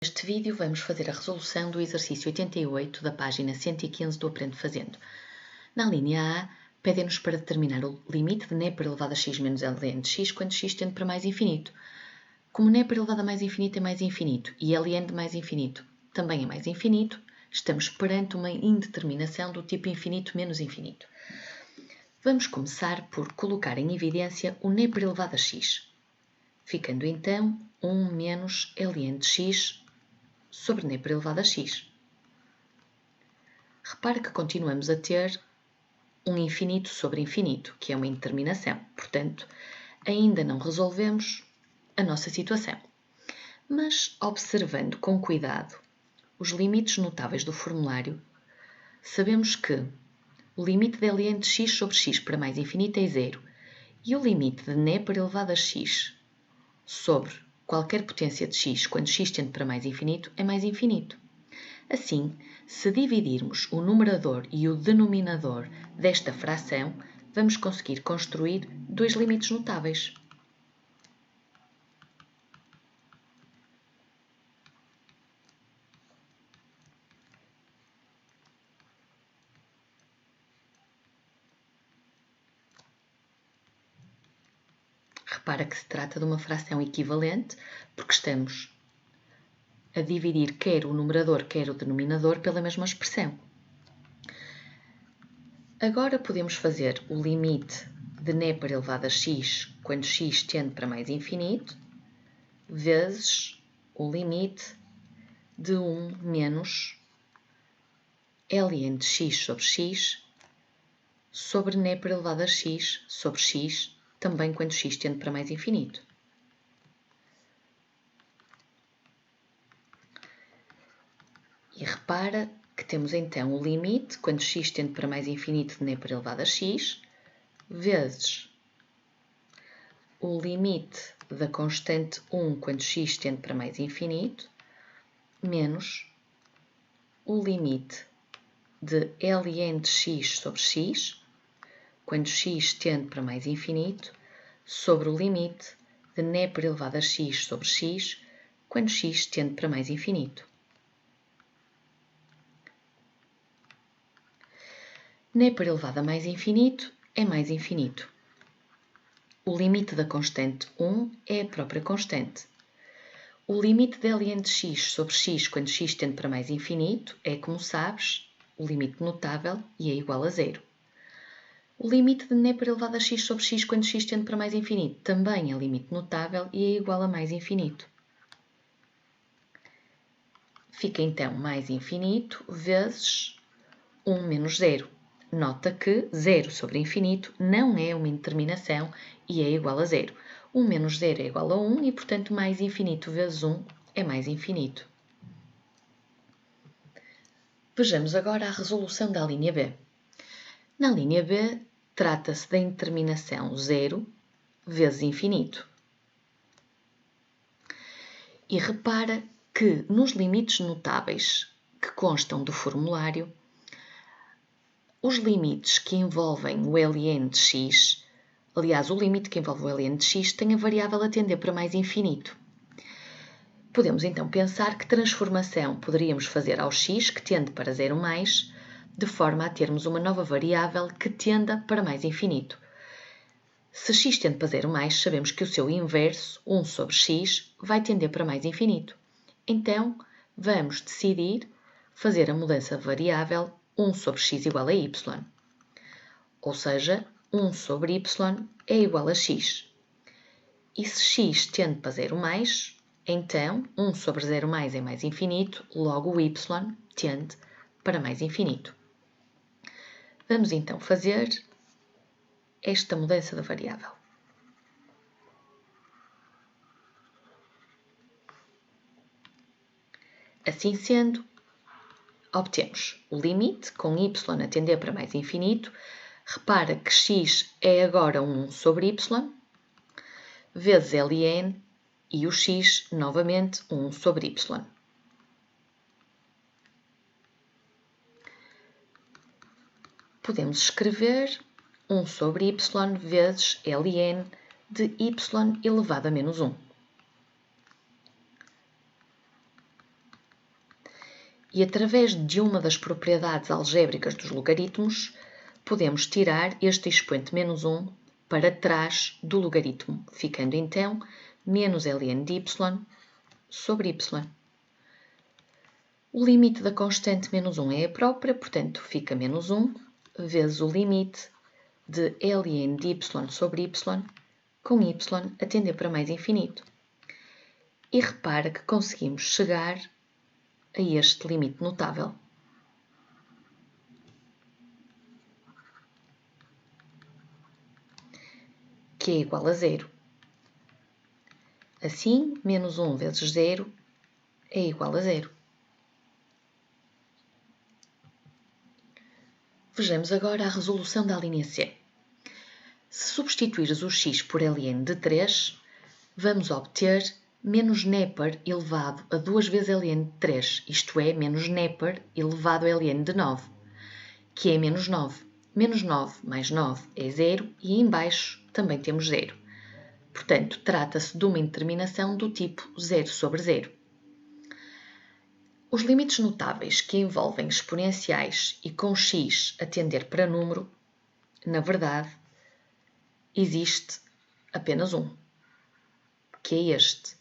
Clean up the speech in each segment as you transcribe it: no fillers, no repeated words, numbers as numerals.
Neste vídeo vamos fazer a resolução do exercício 88 da página 115 do Aprende Fazendo. Na linha A, pedem-nos para determinar o limite de n para elevado a x menos ln de x quando x tende para mais infinito. Como n para elevado a mais infinito é mais infinito e ln de mais infinito também é mais infinito, estamos perante uma indeterminação do tipo infinito menos infinito. Vamos começar por colocar em evidência o n para elevado a x, ficando então 1 menos ln de x sobre n para elevado a x. Repare que continuamos a ter um infinito sobre infinito, que é uma indeterminação. Portanto, ainda não resolvemos a nossa situação. Mas, observando com cuidado os limites notáveis do formulário, sabemos que o limite de ln de x sobre x para mais infinito é 0 e o limite de n para elevado a x sobre qualquer potência de x quando x tende para mais infinito é mais infinito. Assim, se dividirmos o numerador e o denominador desta fração, vamos conseguir construir dois limites notáveis. Repara que se trata de uma fração equivalente, porque estamos a dividir quer o numerador, quer o denominador pela mesma expressão. Agora podemos fazer o limite de n para elevado a x quando x tende para mais infinito, vezes o limite de 1 menos ln de x sobre n para elevado a x sobre x, também quando x tende para mais infinito. E repara que temos então o limite, quando x tende para mais infinito, de n para elevado a x, vezes o limite da constante 1 quando x tende para mais infinito, menos o limite de ln de x sobre x, quando x tende para mais infinito, sobre o limite de n para elevado a x sobre x, quando x tende para mais infinito. N para elevado a mais infinito é mais infinito. O limite da constante 1 é a própria constante. O limite de ln de x sobre x quando x tende para mais infinito é, como sabes, o limite notável e é igual a 0. O limite de n para elevado a x sobre x quando x tende para mais infinito também é limite notável e é igual a mais infinito. Fica então mais infinito vezes 1 menos 0. Nota que 0 sobre infinito não é uma indeterminação e é igual a 0. 1 menos 0 é igual a 1 e, portanto, mais infinito vezes 1 é mais infinito. Vejamos agora a resolução da linha B. Na linha B, trata-se da indeterminação 0 vezes infinito. E repara que nos limites notáveis que constam do formulário, os limites que envolvem o ln de x, aliás, o limite que envolve o ln de x tem a variável a tender para mais infinito. Podemos então pensar que transformação poderíamos fazer ao x que tende para 0 mais, de forma a termos uma nova variável que tenda para mais infinito. Se x tende para 0 mais, sabemos que o seu inverso, 1 sobre x, vai tender para mais infinito. Então, vamos decidir fazer a mudança de variável 1 sobre x igual a y. Ou seja, 1 sobre y é igual a x. E se x tende para 0 mais, então 1 sobre 0 mais é mais infinito, logo o y tende para mais infinito. Vamos então fazer esta mudança da variável. Assim sendo, obtemos o limite com y a tender para mais infinito. Repara que x é agora 1 sobre y, vezes ln, e o x, novamente, 1 sobre y. Podemos escrever 1 sobre y vezes ln de y elevado a menos 1. e através de uma das propriedades algébricas dos logaritmos, podemos tirar este expoente menos 1 para trás do logaritmo, ficando então menos ln de y sobre y. O limite da constante menos 1 é a própria, portanto fica menos 1 vezes o limite de ln de y sobre y, com y a tender para mais infinito. E repara que conseguimos chegar a este limite notável. Que é igual a zero. Assim, menos 1 vezes 0 é igual a zero. Vejamos agora a resolução da linha C. Se substituires o x por ln de 3, vamos obter menos Nepper elevado a 2 vezes ln de 3, isto é, menos Nepper elevado a ln de 9, que é menos 9. Menos 9 mais 9 é 0 e em baixo também temos 0. Portanto, trata-se de uma indeterminação do tipo 0 sobre 0. Os limites notáveis que envolvem exponenciais e com x a tender para número, na verdade, existe apenas um, que é este.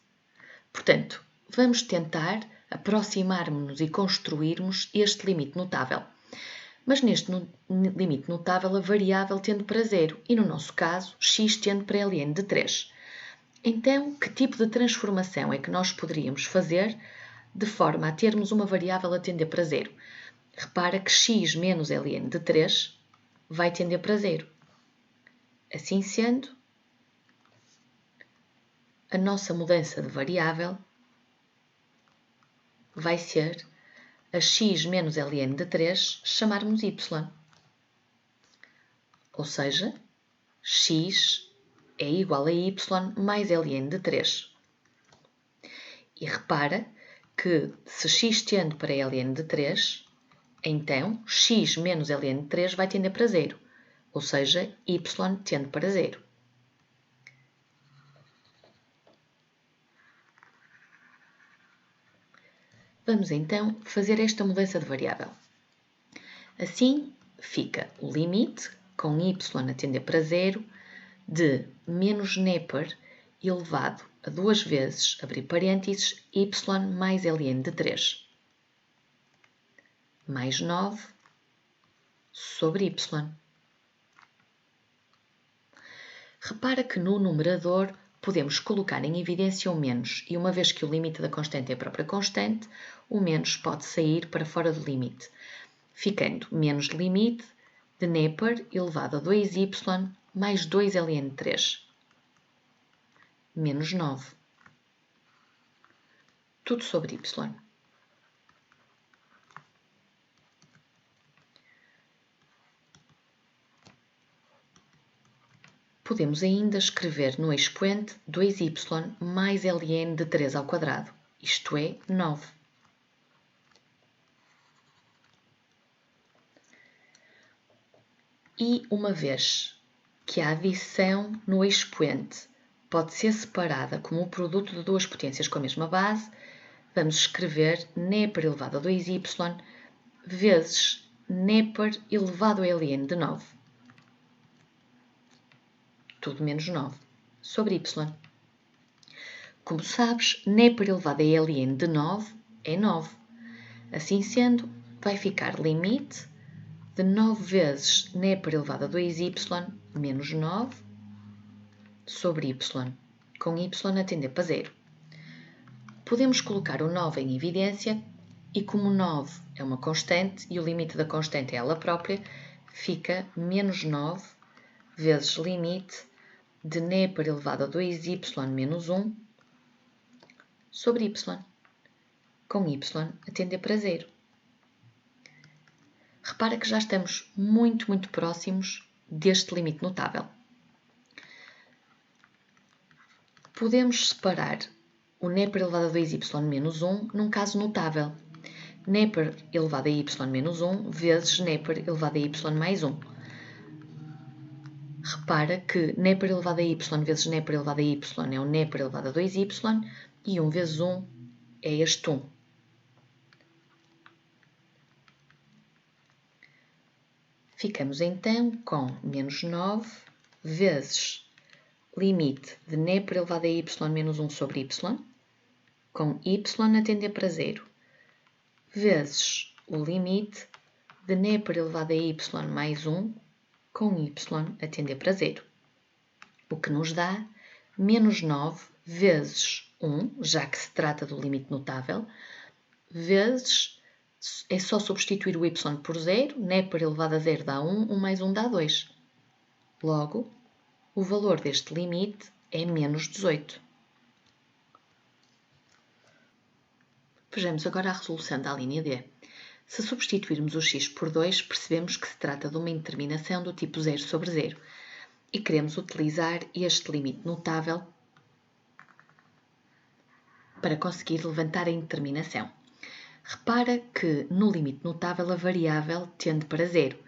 Portanto, vamos tentar aproximar-nos e construirmos este limite notável. Mas neste limite notável a variável tende para 0 e no nosso caso x tende para ln de 3. Então, que tipo de transformação é que nós poderíamos fazer de forma a termos uma variável a tender para 0? Repara que x menos ln de 3 vai tender para 0. Assim sendo, a nossa mudança de variável vai ser a x menos ln de 3 chamarmos y. Ou seja, x é igual a y mais ln de 3. E repara que se x tende para ln de 3, então x menos ln de 3 vai tender para 0. Ou seja, y tende para 0. Vamos então fazer esta mudança de variável. Assim fica o limite, com y a tender para 0, de menos Nepper elevado a 2 vezes, abrir parênteses, y mais ln de 3, mais 9 sobre y. Repara que no numerador podemos colocar em evidência o menos, e uma vez que o limite da constante é a própria constante, o menos pode sair para fora do limite, ficando menos limite de Nepper elevado a 2y mais 2 ln de 3, menos 9, tudo sobre y. Podemos ainda escrever no expoente 2y mais ln de 3 ao quadrado, isto é, 9. E uma vez que a adição no expoente pode ser separada como o produto de duas potências com a mesma base, vamos escrever Nepper elevado a 2y vezes Nepper elevado a ln de 9. Tudo menos 9, sobre y. Como sabes, Nepper elevado a ln de 9 é 9. Assim sendo, vai ficar limite de 9 vezes Nepper elevado a 2y menos 9 sobre y, com y a tender para 0. Podemos colocar o 9 em evidência e como 9 é uma constante e o limite da constante é ela própria, fica menos 9 vezes limite de Nepper elevado a 2y menos 1 sobre y, com y a tender para 0. Repara que já estamos muito próximos deste limite notável. Podemos separar o Nepper elevado a 2y menos 1 num caso notável. Nepper elevado a y menos 1 vezes Nepper elevado a y mais 1. Repara que Nepper elevado a y vezes Nepper elevado a y é o Nepper elevado a 2y e 1 vezes 1 é este 1. Ficamos então com menos 9 vezes limite de n por elevado a y menos 1 sobre y, com y a tender para zero, vezes o limite de n por elevado a y mais 1, com y a tender para zero. O que nos dá menos 9 vezes 1, já que se trata do limite notável, vezes, é só substituir o y por 0, n por elevado a 0 dá 1, 1 mais 1 dá 2. Logo, o valor deste limite é menos 18. Vejamos agora a resolução da linha D. Se substituirmos o x por 2, percebemos que se trata de uma indeterminação do tipo 0 sobre 0 e queremos utilizar este limite notável para conseguir levantar a indeterminação. Repara que no limite notável a variável tende para 0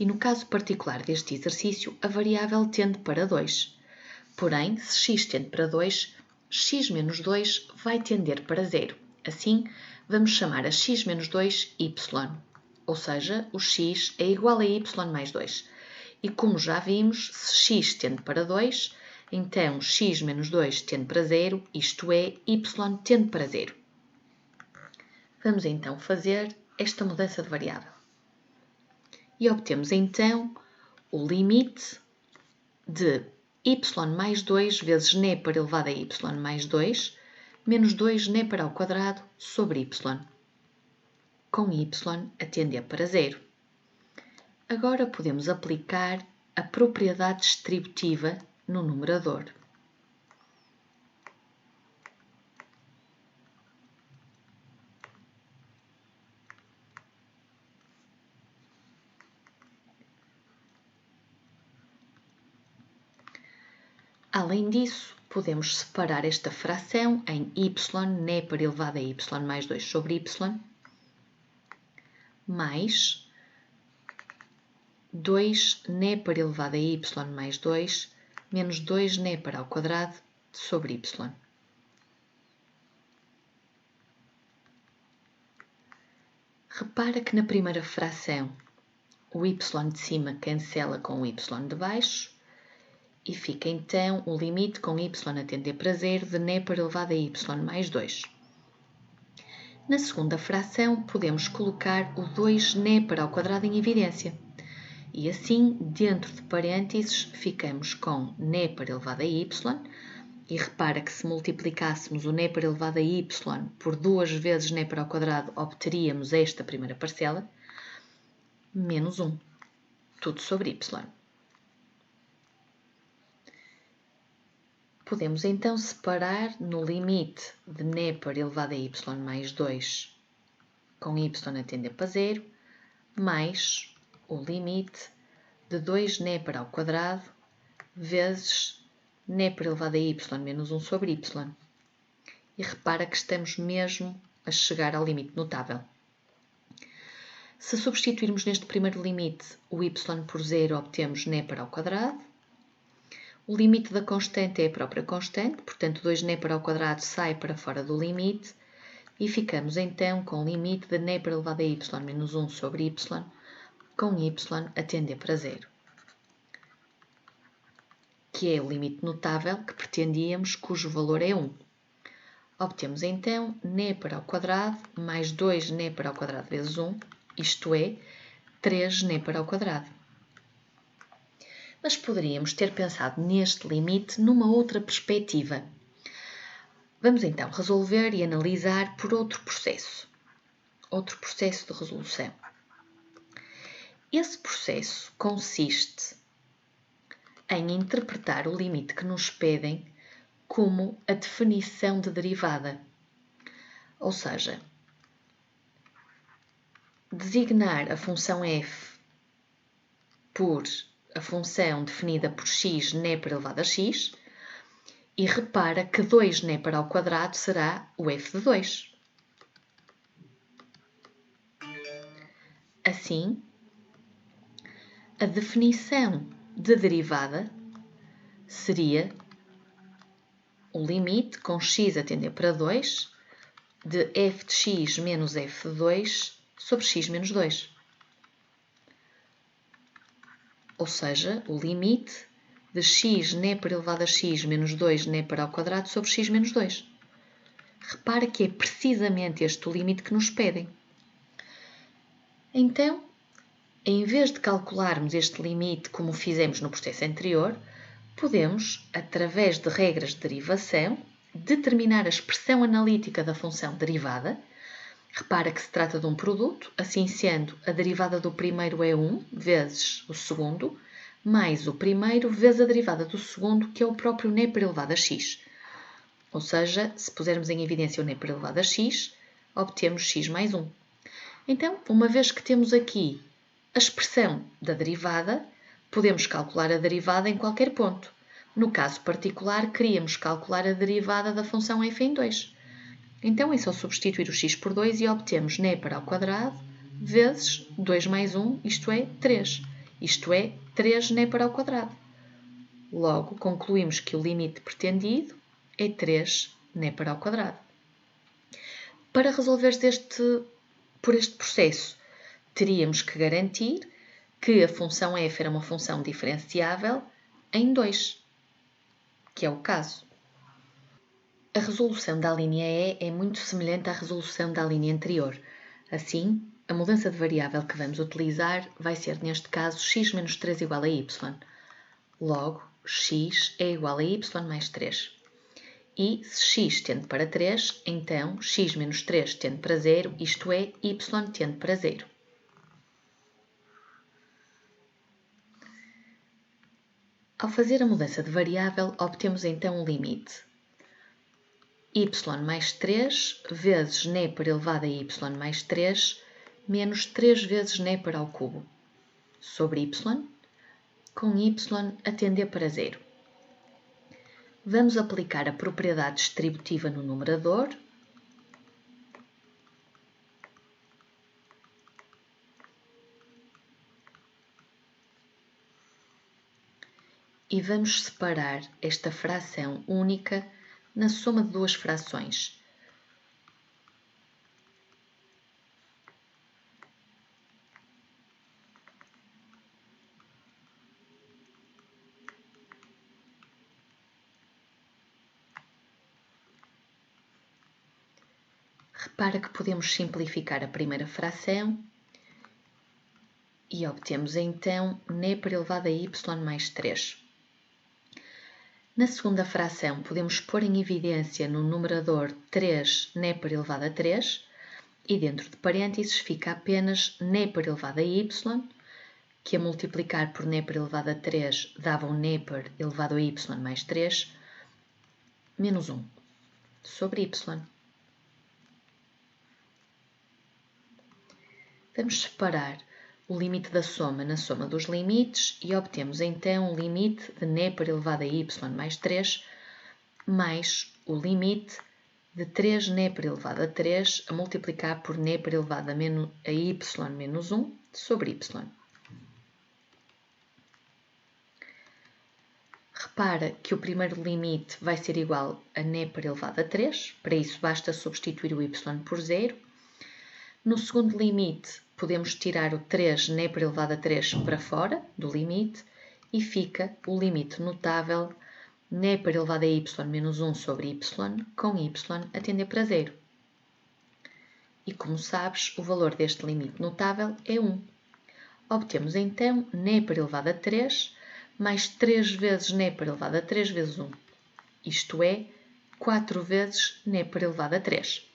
e no caso particular deste exercício a variável tende para 2. Porém, se x tende para 2, x menos 2 vai tender para 0. Assim, vamos chamar a x menos 2 y, ou seja, o x é igual a y mais 2. E como já vimos, se x tende para 2, então x menos 2 tende para 0, isto é, y tende para 0. Vamos então fazer esta mudança de variável. E obtemos então o limite de y mais 2 vezes n por elevado a y mais 2, menos 2n para ao quadrado sobre y, com y a tender para 0. Agora podemos aplicar a propriedade distributiva no numerador. Além disso, podemos separar esta fração em y, n por elevado a y mais 2 sobre y, mais 2n por elevado a y mais 2, menos 2n para ao quadrado sobre y. Repara que na primeira fração o y de cima cancela com o y de baixo e fica então o limite com y a tender para 0 de n por elevado a y mais 2. Na segunda fração podemos colocar o 2n para ao quadrado em evidência. E assim, dentro de parênteses, ficamos com n por elevado a y, e repara que se multiplicássemos o n por elevado a y por 2 vezes n para ao quadrado, obteríamos esta primeira parcela, menos 1, tudo sobre y. Podemos então separar no limite de n por elevado a y mais 2, com y a tender para 0, mais o limite de 2n para ao quadrado vezes n por elevado a y menos 1 sobre y. E repara que estamos mesmo a chegar ao limite notável. Se substituirmos neste primeiro limite o y por 0, obtemos n para ao quadrado. O limite da constante é a própria constante, portanto 2n para ao quadrado sai para fora do limite e ficamos então com o limite de n por elevado a y menos 1 sobre y, com y a tender para 0, que é o limite notável que pretendíamos, cujo valor é 1. Obtemos então n para ao quadrado mais 2n para ao quadrado vezes 1, isto é, 3n para ao quadrado. Mas poderíamos ter pensado neste limite numa outra perspectiva. Vamos então resolver e analisar por outro processo de resolução. Esse processo consiste em interpretar o limite que nos pedem como a definição de derivada, ou seja, designar a função f por a função definida por x n por elevado a x e repara que 2n para ao quadrado será o f de 2. Assim, a definição de derivada seria o limite com x a tender para 2 de f de x menos f de 2 sobre x menos 2. ou seja, o limite de x n por elevado a x menos 2 n para ao quadrado sobre x menos 2. Repara que é precisamente este o limite que nos pedem. Então, em vez de calcularmos este limite como fizemos no processo anterior, podemos, através de regras de derivação, determinar a expressão analítica da função derivada. Repara que se trata de um produto, assim sendo, a derivada do primeiro é 1 vezes o segundo, mais o primeiro vezes a derivada do segundo, que é o próprio n por elevado a x. Ou seja, se pusermos em evidência o n por elevado a x, obtemos x mais 1. Então, uma vez que temos aqui a expressão da derivada, podemos calcular a derivada em qualquer ponto. No caso particular, queríamos calcular a derivada da função f em 2. Então, é só substituir o x por 2 e obtemos n para ao quadrado vezes 2 mais 1, isto é, 3. Isto é, 3n para ao quadrado. Logo, concluímos que o limite pretendido é 3n para ao quadrado. Para resolver por este processo, teríamos que garantir que a função f era uma função diferenciável em 2, que é o caso. A resolução da linha E é muito semelhante à resolução da linha anterior. Assim, a mudança de variável que vamos utilizar vai ser, neste caso, x menos 3 igual a y. Logo, x é igual a y mais 3. E se x tende para 3, então x menos 3 tende para 0, isto é, y tende para 0. Ao fazer a mudança de variável, obtemos então o limite y mais 3 vezes n por elevado a y mais 3 menos 3 vezes n para ao cubo sobre y, com y a tender para 0. Vamos aplicar a propriedade distributiva no numerador e vamos separar esta fração única na soma de duas frações. Repara que podemos simplificar a primeira fração e obtemos então n por elevado a y mais 3. Na segunda fração, podemos pôr em evidência no numerador 3n por elevado a 3 e dentro de parênteses fica apenas n por elevado a y, que a multiplicar por n por elevado a 3 dava um n por elevado a y mais 3, menos 1, sobre y. Vamos separar o limite da soma na soma dos limites e obtemos então o limite de n por elevado a y mais 3 mais o limite de 3n por elevado a 3 a multiplicar por n por elevado a y menos 1 sobre y. Repara que o primeiro limite vai ser igual a n por elevado a 3, para isso basta substituir o y por 0. No segundo limite, podemos tirar o 3n por elevado a 3 para fora do limite e fica o limite notável n por elevado a y menos 1 sobre y, com y a tender para 0. E como sabes, o valor deste limite notável é 1. Obtemos então n por elevado a 3 mais 3 vezes n por elevado a 3 vezes 1, isto é, 4 vezes n por elevado a 3.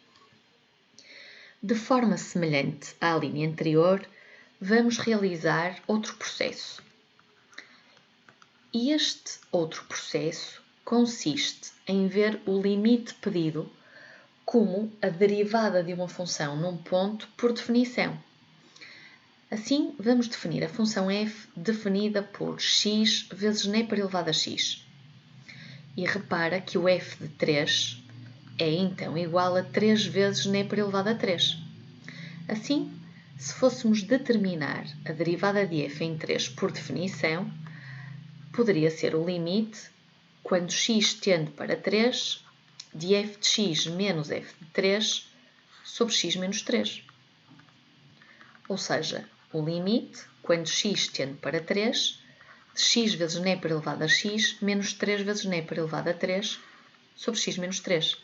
De forma semelhante à linha anterior, vamos realizar outro processo. E este outro processo consiste em ver o limite pedido como a derivada de uma função num ponto por definição. Assim, vamos definir a função f definida por x vezes n por elevado a x. E repara que o f de 3 é então igual a 3 vezes n por elevado a 3. Assim, se fôssemos determinar a derivada de f em 3 por definição, poderia ser o limite, quando x tende para 3, de f de x menos f de 3 sobre x menos 3. Ou seja, o limite, quando x tende para 3, de x vezes neper elevado a x menos 3 vezes neper elevado a 3 sobre x menos 3.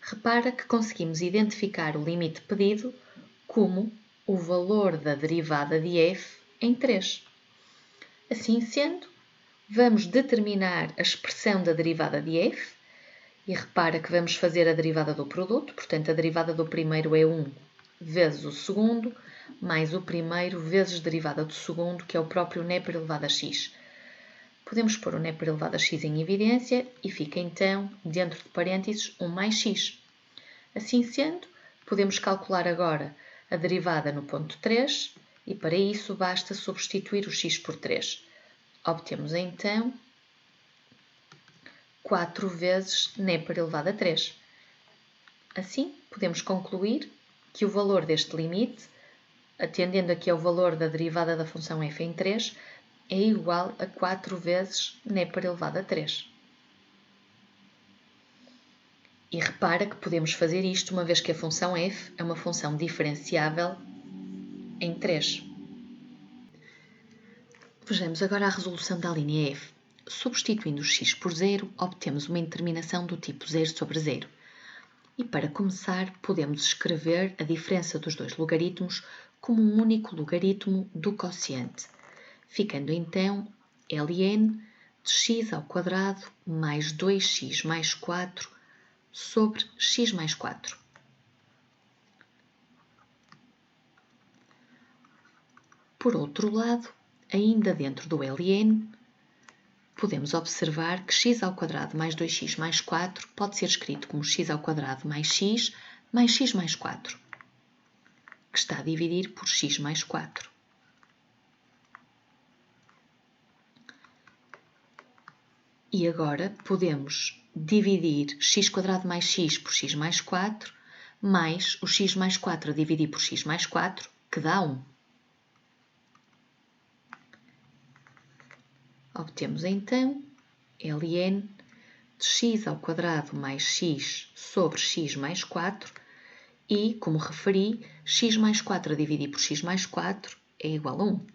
Repara que conseguimos identificar o limite pedido como o valor da derivada de f em 3. Assim sendo, vamos determinar a expressão da derivada de f e repara que vamos fazer a derivada do produto, portanto a derivada do primeiro é 1 vezes o segundo, mais o primeiro vezes a derivada do segundo, que é o próprio neper elevado a x. Podemos pôr o neper elevado a x em evidência e fica então, dentro de parênteses, 1 mais x. Assim sendo, podemos calcular agora a derivada no ponto 3 e para isso basta substituir o x por 3. Obtemos então 4 vezes neper elevado a 3. Assim, podemos concluir que o valor deste limite, atendendo aqui ao valor da derivada da função f em 3, é igual a 4 vezes neper elevado a 3. E repara que podemos fazer isto uma vez que a função f é uma função diferenciável em 3. Vejamos agora a resolução da linha f. Substituindo o x por 0, obtemos uma indeterminação do tipo 0 sobre 0. E para começar, podemos escrever a diferença dos dois logaritmos como um único logaritmo do quociente, ficando então ln de x ao quadrado mais 2x mais 4 sobre x mais 4. Por outro lado, ainda dentro do ln, podemos observar que x ao quadrado mais 2x mais 4 pode ser escrito como x ao quadrado mais x mais 4, que está a dividir por x mais 4. E agora podemos dividir x quadrado mais x por x mais 4, mais o x mais 4 a dividir por x mais 4, que dá 1. Obtemos então ln de x ao quadrado mais x sobre x mais 4 e, como referi, x mais 4 a dividir por x mais 4 é igual a 1.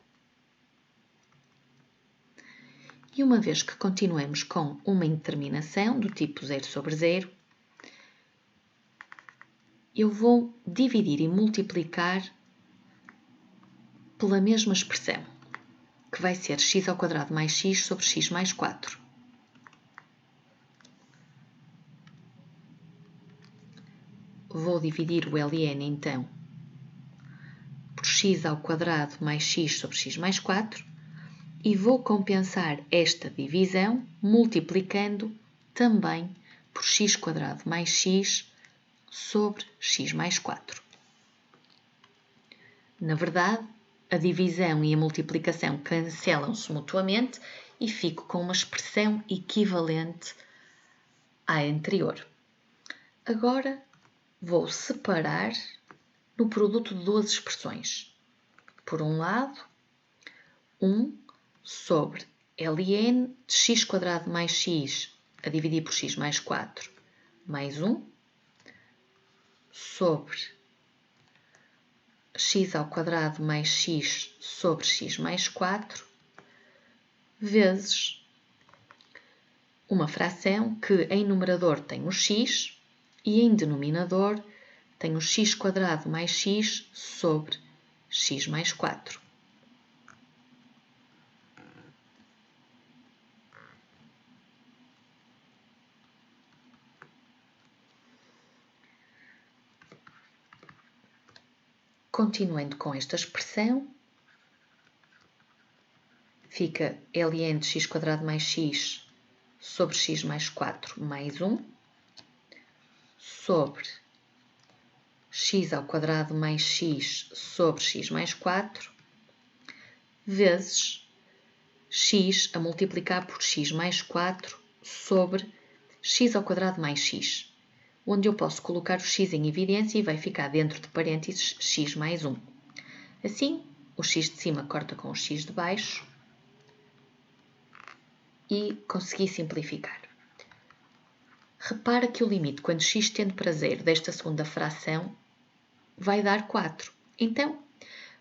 E uma vez que continuemos com uma indeterminação do tipo 0 sobre 0, eu vou dividir e multiplicar pela mesma expressão, que vai ser x ao quadrado mais x sobre x mais 4. Vou dividir o ln, então, por x ao quadrado mais x sobre x mais 4 e vou compensar esta divisão multiplicando também por x quadrado mais x sobre x mais 4. Na verdade, a divisão e a multiplicação cancelam-se mutuamente e fico com uma expressão equivalente à anterior. Agora, vou separar no produto de duas expressões. Por um lado, 1 sobre ln de x quadrado mais x a dividir por x mais 4 mais 1 sobre x ao quadrado mais x sobre x mais 4 vezes uma fração que em numerador tem o x e em denominador tem o x quadrado mais x sobre x mais 4. Continuando com esta expressão, fica ln de x quadrado mais x sobre x mais 4 mais 1 sobre x ao quadrado mais x sobre x mais 4 vezes x a multiplicar por x mais 4 sobre x ao quadrado mais x, onde eu posso colocar o x em evidência e vai ficar dentro de parênteses x mais 1. Assim, o x de cima corta com o x de baixo e consegui simplificar. Repara que o limite quando x tende para 0 desta segunda fração vai dar 4. Então,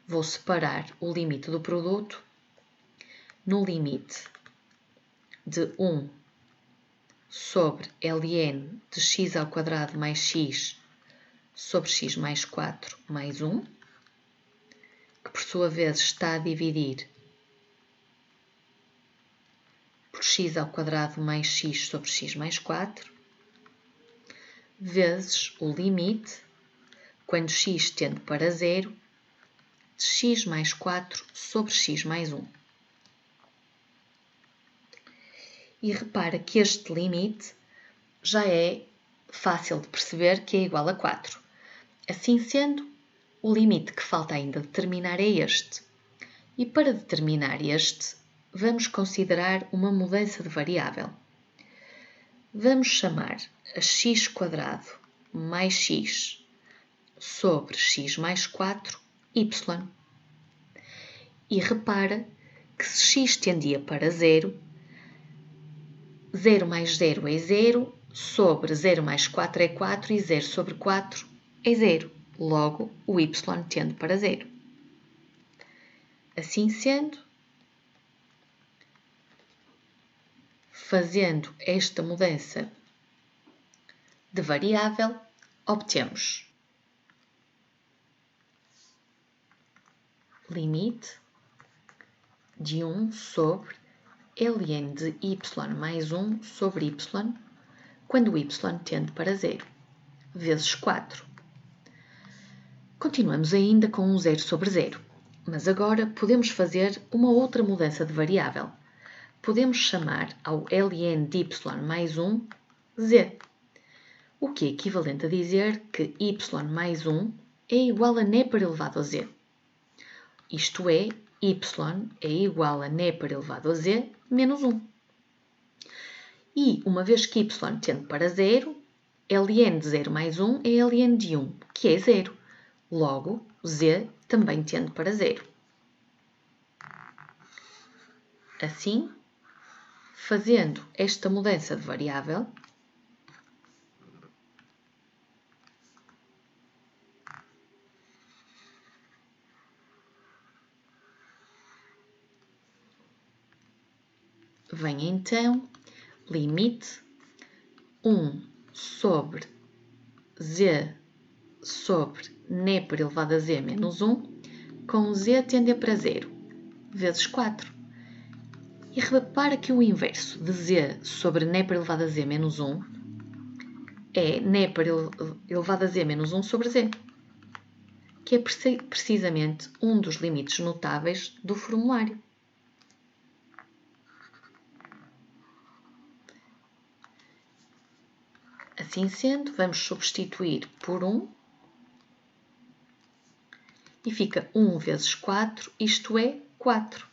vou separar o limite do produto no limite de 1 sobre ln de x ao quadrado mais x sobre x mais 4 mais 1, que por sua vez está a dividir por x ao quadrado mais x sobre x mais 4, vezes o limite, quando x tende para 0, de x mais 4 sobre x mais 1. E repara que este limite já é fácil de perceber que é igual a 4. Assim sendo, o limite que falta ainda determinar é este. E para determinar este, vamos considerar uma mudança de variável. Vamos chamar a x² mais x sobre x mais 4 y. E repara que se x tendia para 0, 0 mais 0 é 0, sobre 0 mais 4 é 4 e 0 sobre 4 é 0. Logo, o y tende para 0. Assim sendo, fazendo esta mudança de variável, obtemos limite de 1 sobre ln de y mais 1 sobre y, quando o y tende para 0, vezes 4. Continuamos ainda com um 0 sobre 0, mas agora podemos fazer uma outra mudança de variável. Podemos chamar ao ln de y mais 1 z, o que é equivalente a dizer que y mais 1 é igual a n para elevado a z. Isto é, y é igual a n para elevado a z menos 1. E, uma vez que y tende para 0, ln de 0 mais 1 é ln de 1, que é 0. Logo, z também tende para 0. Assim, fazendo esta mudança de variável, vem então limite 1 sobre z sobre n para elevado a z menos 1, com z tender para 0, vezes 4. E repara que o inverso de z sobre n para elevado a z menos 1 é n para elevado a z menos 1 sobre z, que é precisamente um dos limites notáveis do formulário. Assim sendo, vamos substituir por 1 e fica 1 vezes 4, isto é 4.